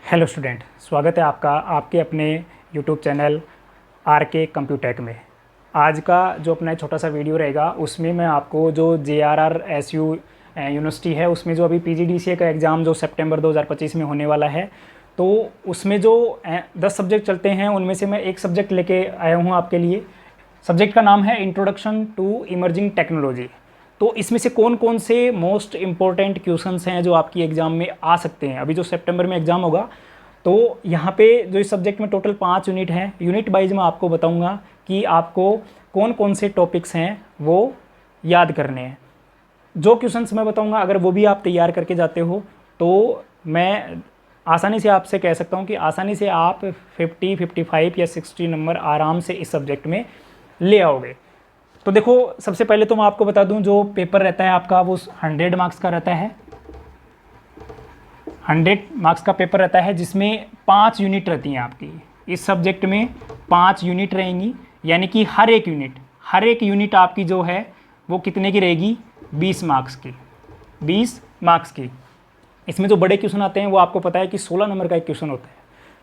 Hello student, स्वागत है आपका आपके अपने यूट्यूब चैनल आर के कंप्यूटेक में। आज का जो अपना छोटा सा वीडियो रहेगा उसमें मैं आपको जो JRR-SU यूनिवर्सिटी है उसमें जो अभी PGDCA का एग्ज़ाम जो सितंबर 2025 में होने वाला है, तो उसमें जो 10 सब्जेक्ट चलते हैं उनमें से मैं एक सब्जेक्ट लेके आया हूँ आपके लिए। सब्जेक्ट का नाम है इंट्रोडक्शन टू इमर्जिंग टेक्नोलॉजी। तो इसमें से कौन कौन से मोस्ट इम्पोर्टेंट क्वेश्चंस हैं जो आपकी एग्ज़ाम में आ सकते हैं। अभी जो सितंबर में एग्ज़ाम होगा तो यहाँ पे जो इस सब्जेक्ट में टोटल 5 यूनिट हैं, यूनिट वाइज मैं आपको बताऊँगा कि आपको कौन कौन से टॉपिक्स हैं वो याद करने हैं। जो क्वेश्चंस मैं बताऊँगा अगर वो भी आप तैयार करके जाते हो तो मैं आसानी से आपसे कह सकता हूँ कि आसानी से आप 50, 55 या 60 नंबर आराम से इस सब्जेक्ट में ले आओगे। तो देखो, सबसे पहले तो मैं आपको बता दूं जो पेपर रहता है आपका वो 100 मार्क्स का रहता है। 100 मार्क्स का पेपर रहता है जिसमें 5 यूनिट रहती हैं आपकी। इस सब्जेक्ट में 5 यूनिट रहेंगी, यानी कि हर एक यूनिट आपकी जो है वो कितने की रहेगी, 20 मार्क्स की। 20 मार्क्स की। इसमें जो बड़े क्वेश्चन आते हैं वो आपको पता है कि 16 नंबर का एक क्वेश्चन होता है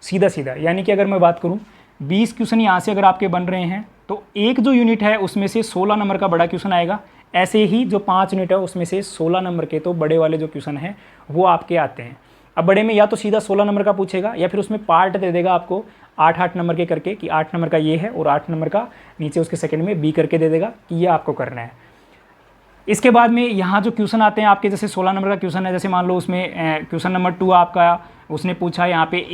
सीधा सीधा। यानी कि अगर मैं बात करूँ 20 क्वेश्चन यहाँ से अगर आपके बन रहे हैं तो एक जो यूनिट है उसमें से 16 नंबर का बड़ा क्वेश्चन आएगा। ऐसे ही जो 5 यूनिट है उसमें से 16 नंबर के तो बड़े वाले जो क्वेश्चन हैं वो आपके आते हैं। अब बड़े में या तो सीधा 16 नंबर का पूछेगा या फिर उसमें पार्ट दे देगा आपको 8-8 नंबर के करके कि 8 नंबर का ये है और 8 नंबर का नीचे उसके सेकंड में बी करके दे देगा कि ये आपको करना है। इसके बाद में यहाँ जो क्वेश्चन आते हैं आपके, जैसे 16 नंबर का क्वेश्चन है, जैसे मान लो उसमें क्वेश्चन नंबर 2 आपका उसने पूछा यहाँ पे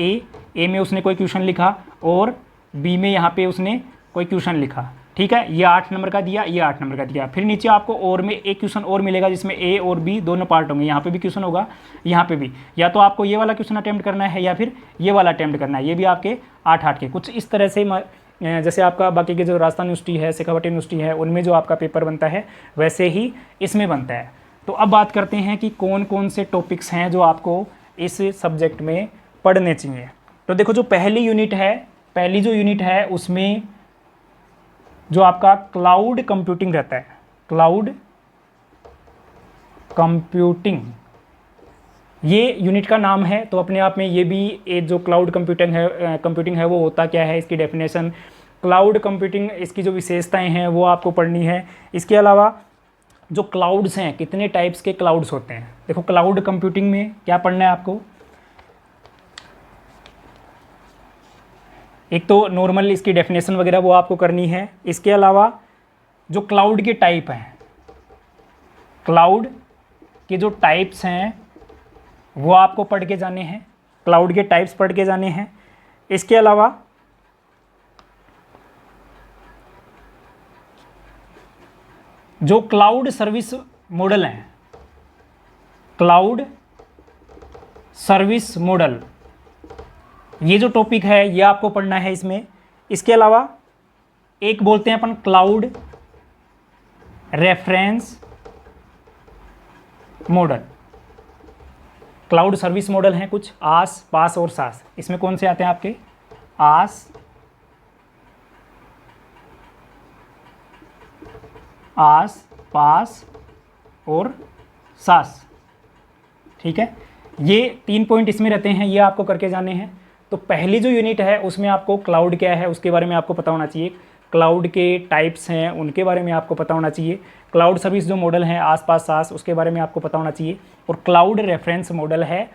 ए में उसने कोई क्वेश्चन लिखा और बी में यहाँ पे उसने कोई क्वेश्चन लिखा। ठीक है, ये 8 नंबर का दिया, ये 8 नंबर का दिया। फिर नीचे आपको और में एक क्वेश्चन और मिलेगा जिसमें ए और बी दोनों पार्ट होंगे। यहाँ पे भी क्वेश्चन होगा, यहाँ पे भी। या तो आपको ये वाला क्वेश्चन अटेम्प्ट करना है या फिर ये वाला अटेम्प्ट करना है। ये भी आपके 8-8 के कुछ इस तरह से जैसे आपका बाकी के जो राजस्थान यूनिवर्सिटी है, शेखावटी यूनिवर्सिटी है, उनमें जो आपका पेपर बनता है वैसे ही इसमें बनता है। तो अब बात करते हैं कि कौन कौन से टॉपिक्स हैं जो आपको इस सब्जेक्ट में पढ़ने चाहिए। तो देखो, जो पहली जो यूनिट है उसमें जो आपका क्लाउड कंप्यूटिंग रहता है, क्लाउड कंप्यूटिंग ये यूनिट का नाम है। तो अपने आप में ये भी एक जो क्लाउड कंप्यूटिंग है वो होता क्या है, इसकी डेफिनेशन, क्लाउड कंप्यूटिंग इसकी जो विशेषताएं हैं वो आपको पढ़नी है। इसके अलावा जो क्लाउड्स हैं, कितने टाइप्स के क्लाउड्स होते हैं। देखो, क्लाउड कंप्यूटिंग में क्या पढ़ना है आपको, एक तो नॉर्मल इसकी डेफिनेशन वगैरह वो आपको करनी है। इसके अलावा जो क्लाउड के टाइप हैं, क्लाउड के जो टाइप्स हैं वो आपको पढ़ के जाने हैं, क्लाउड के टाइप्स पढ़ के जाने हैं। इसके अलावा जो क्लाउड सर्विस मॉडल हैं, क्लाउड सर्विस मॉडल, ये जो टॉपिक है ये आपको पढ़ना है इसमें। इसके अलावा एक बोलते हैं अपन cloud reference model. Cloud service model हैं कुछ, आस, पास और सास। इसमें कौन से आते हैं आपके, आस, पास और सास। ठीक है, ये 3 पॉइंट इसमें रहते हैं, ये आपको करके जाने हैं। तो पहली जो यूनिट है उसमें आपको क्लाउड क्या है उसके बारे में आपको पता होना चाहिए, क्लाउड के टाइप्स हैं उनके बारे में आपको पता होना चाहिए, क्लाउड सर्विस जो मॉडल है आस पास सास उसके बारे में आपको पता होना चाहिए, और क्लाउड रेफरेंस मॉडल है।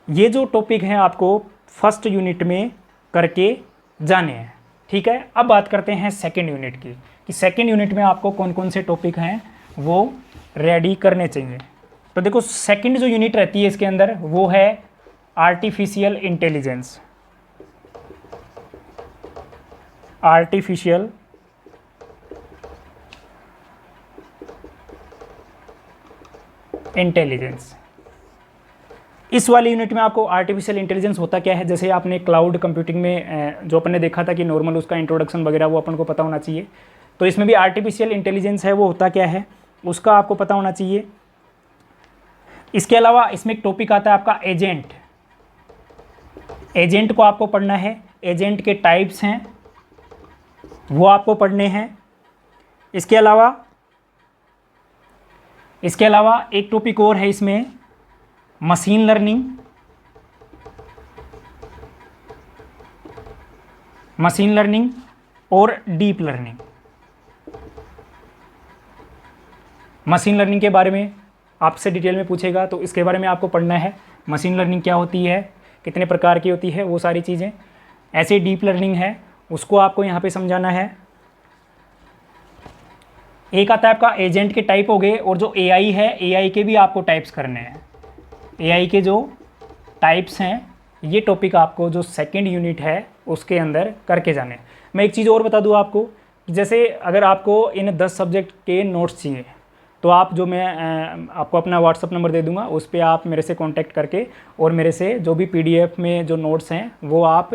ये जो टॉपिक हैं आपको फर्स्ट यूनिट में करके जाने हैं। ठीक है, अब बात करते हैं सेकेंड यूनिट की, कि सेकेंड यूनिट में आपको कौन कौन से टॉपिक हैं वो रेडी करने चाहिए। तो देखो, सेकेंड जो यूनिट रहती है इसके अंदर वो है आर्टिफिशियल इंटेलिजेंस। Artificial intelligence. इस वाली यूनिट में आपको आर्टिफिशियल इंटेलिजेंस होता क्या है, जैसे आपने क्लाउड कंप्यूटिंग में जो अपन ने देखा था कि नॉर्मल उसका इंट्रोडक्शन वगैरह वो अपन को पता होना चाहिए, तो इसमें भी आर्टिफिशियल इंटेलिजेंस है वो होता क्या है उसका आपको पता होना चाहिए। इसके अलावा इसमें एक टॉपिक आता है आपका एजेंट। एजेंट को आपको पढ़ना है, एजेंट के टाइप्स हैं वो आपको पढ़ने हैं। इसके अलावा एक टॉपिक और है इसमें, मशीन लर्निंग मशीन लर्निंग और डीप लर्निंग। मशीन लर्निंग के बारे में आपसे डिटेल में पूछेगा तो इसके बारे में आपको पढ़ना है, मशीन लर्निंग क्या होती है, कितने प्रकार की होती है, वो सारी चीज़ें। ऐसे डीप लर्निंग है उसको आपको यहाँ पे समझाना है। एक आता है आपका एजेंट के टाइप हो गए, और जो एआई है एआई के भी आपको टाइप्स करने हैं। एआई के जो टाइप्स हैं ये टॉपिक आपको जो सेकंड यूनिट है उसके अंदर करके जाने हैं। मैं एक चीज़ और बता दूँ आपको कि जैसे अगर आपको इन 10 सब्जेक्ट के नोट्स चाहिए तो आप जो मैं आपको अपना व्हाट्सअप नंबर दे दूंगा, उस पर आप मेरे से कांटेक्ट करके और मेरे से जो भी पीडीएफ में जो नोट्स हैं वो आप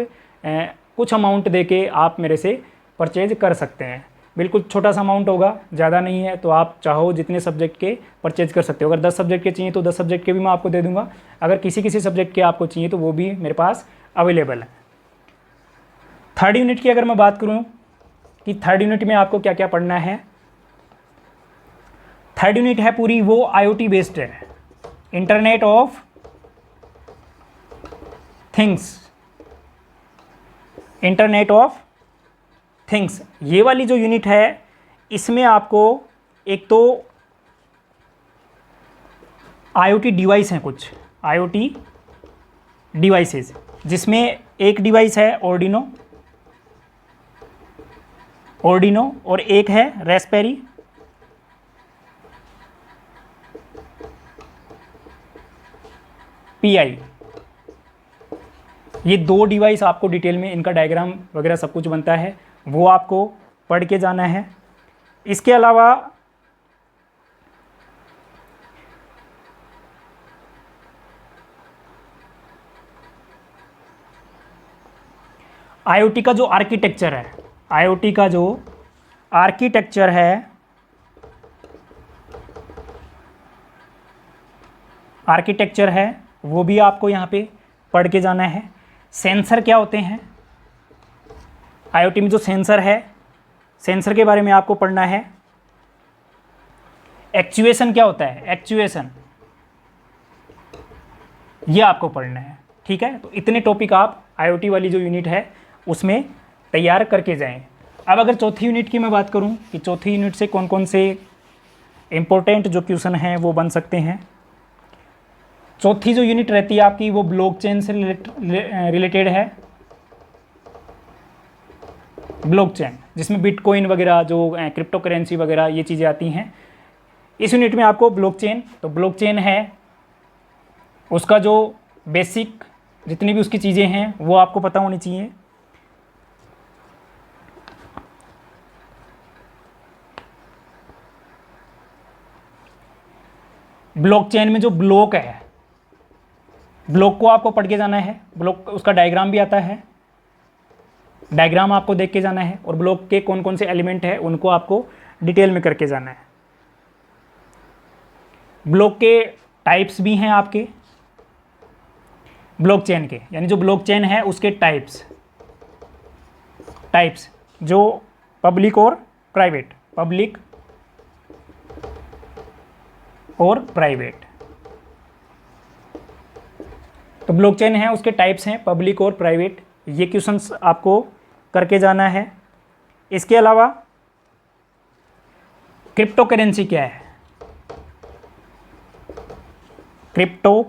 कुछ अमाउंट दे के आप मेरे से परचेज कर सकते हैं। बिल्कुल छोटा सा अमाउंट होगा, ज़्यादा नहीं है, तो आप चाहो जितने सब्जेक्ट के परचेज कर सकते हो। अगर 10 सब्जेक्ट के चाहिए तो 10 सब्जेक्ट के भी मैं आपको दे दूंगा। अगर किसी सब्जेक्ट के आपको चाहिए तो वो भी मेरे पास अवेलेबल है। थर्ड यूनिट की अगर मैं बात करूँ कि थर्ड यूनिट में आपको क्या क्या पढ़ना है, थर्ड यूनिट है पूरी वो आईओटी बेस्ड है, internet of things. Internet of things ये वाली जो यूनिट है इसमें आपको एक तो आईओटी डिवाइस हैं, कुछ आईओटी डिवाइसेस, जिसमें एक डिवाइस है ऑर्डिनो और एक है रेस्पेरी पीआई। ये दो डिवाइस आपको डिटेल में इनका डायग्राम वगैरह सब कुछ बनता है, वो आपको पढ़ के जाना है। इसके अलावा आईओटी का जो आर्किटेक्चर है, आईओटी का जो आर्किटेक्चर है, आर्किटेक्चर है वो भी आपको यहाँ पे पढ़ के जाना है। सेंसर क्या होते हैं, आईओटी में जो सेंसर है, सेंसर के बारे में आपको पढ़ना है। एक्चुएशन क्या होता है, एक्चुएशन ये आपको पढ़ना है। ठीक है, तो इतने टॉपिक आप आईओटी वाली जो यूनिट है उसमें तैयार करके जाएं। अब अगर चौथी यूनिट की मैं बात करूं कि चौथी यूनिट से कौन कौन से इंपॉर्टेंट जो क्वेश्चन हैं वो बन सकते हैं। चौथी जो यूनिट रहती है आपकी वो ब्लॉकचेन से रिलेटेड है। ब्लॉकचेन जिसमें बिटकॉइन वगैरह जो क्रिप्टो करेंसी वगैरह ये चीज़ें आती हैं। इस यूनिट में आपको ब्लॉकचेन, तो ब्लॉकचेन है उसका जो बेसिक जितनी भी उसकी चीज़ें हैं वो आपको पता होनी चाहिए। ब्लॉकचेन में जो ब्लॉक है, ब्लॉक को आपको पढ़ के जाना है। ब्लॉक उसका डायग्राम भी आता है, डायग्राम आपको देख के जाना है, और ब्लॉक के कौन कौन से एलिमेंट है उनको आपको डिटेल में करके जाना है। ब्लॉक के टाइप्स भी हैं आपके ब्लॉकचेन के, यानी जो ब्लॉकचेन है उसके टाइप्स जो पब्लिक और प्राइवेट, पब्लिक और प्राइवेट। तो ब्लॉकचेन है उसके टाइप्स हैं पब्लिक और प्राइवेट, ये क्वेश्चंस आपको करके जाना है। इसके अलावा क्रिप्टो करेंसी क्या है, क्रिप्टो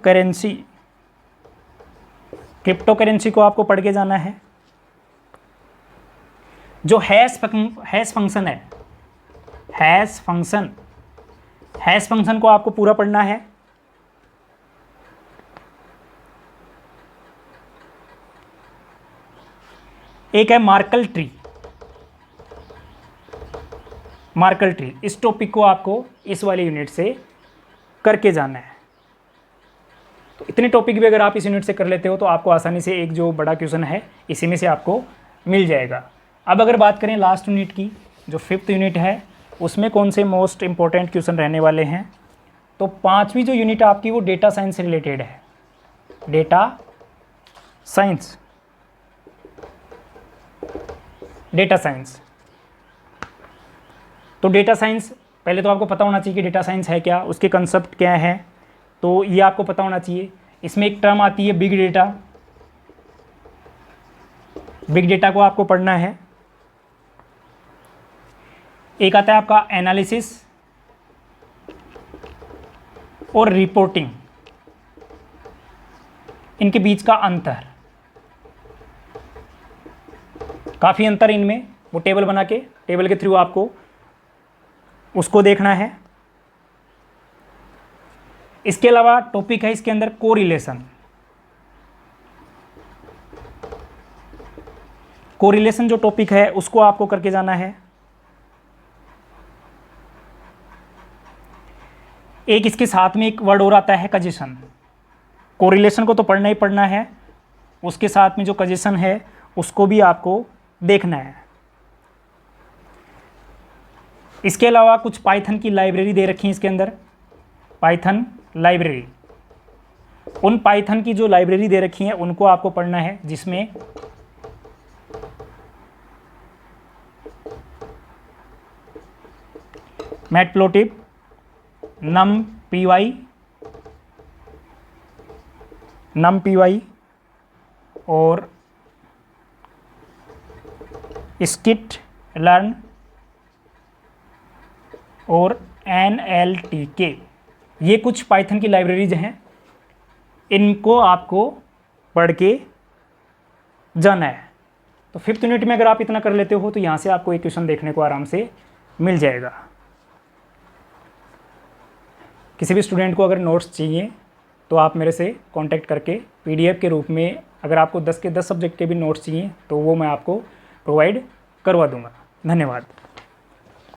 करेंसी को आपको पढ़ के जाना है। जो हैश फंक्शन है, हैश फंक्शन को आपको पूरा पढ़ना है। एक है मार्कल ट्री, इस टॉपिक को आपको इस वाली यूनिट से करके जाना है। तो इतने टॉपिक भी अगर आप इस यूनिट से कर लेते हो तो आपको आसानी से एक जो बड़ा क्वेश्चन है इसी में से आपको मिल जाएगा। अब अगर बात करें लास्ट यूनिट की, जो 5th यूनिट है, उसमें कौन से मोस्ट इंपॉर्टेंट क्वेश्चन रहने वाले हैं, तो 5वीं जो यूनिट आपकी वो डेटा साइंस से रिलेटेड है। डेटा साइंस तो डेटा साइंस पहले तो आपको पता होना चाहिए कि डेटा साइंस है क्या, उसके कंसेप्ट क्या है, तो ये आपको पता होना चाहिए। इसमें एक टर्म आती है बिग डेटा, बिग डेटा को आपको पढ़ना है। एक आता है आपका एनालिसिस और रिपोर्टिंग, इनके बीच का अंतर, काफ़ी अंतर इनमें, वो टेबल बना के, टेबल के थ्रू आपको उसको देखना है। इसके अलावा टॉपिक है इसके अंदर कोरिलेशन। कोरिलेशन जो टॉपिक है उसको आपको करके जाना है। एक इसके साथ में एक वर्ड और आता है कजेशन। कोरिलेशन को तो पढ़ना ही पढ़ना है, उसके साथ में जो कजेशन है उसको भी आपको देखना है। इसके अलावा कुछ पाइथन की लाइब्रेरी दे रखी है इसके अंदर, पाइथन लाइब्रेरी। उन पाइथन की जो लाइब्रेरी दे रखी है उनको आपको पढ़ना है, जिसमें मैटप्लोटिब, numpy और स्किट लर्न और NLTK, ये कुछ पाइथन की लाइब्रेरीज हैं, इनको आपको पढ़ के जाना है। तो 5th यूनिट में अगर आप इतना कर लेते हो तो यहाँ से आपको एक क्वेश्चन देखने को आराम से मिल जाएगा। किसी भी स्टूडेंट को अगर नोट्स चाहिए तो आप मेरे से कांटेक्ट करके PDF के रूप में, अगर आपको 10 के 10 सब्जेक्ट के भी नोट्स चाहिए तो वो मैं आपको प्रोवाइड करवा दूंगा। धन्यवाद।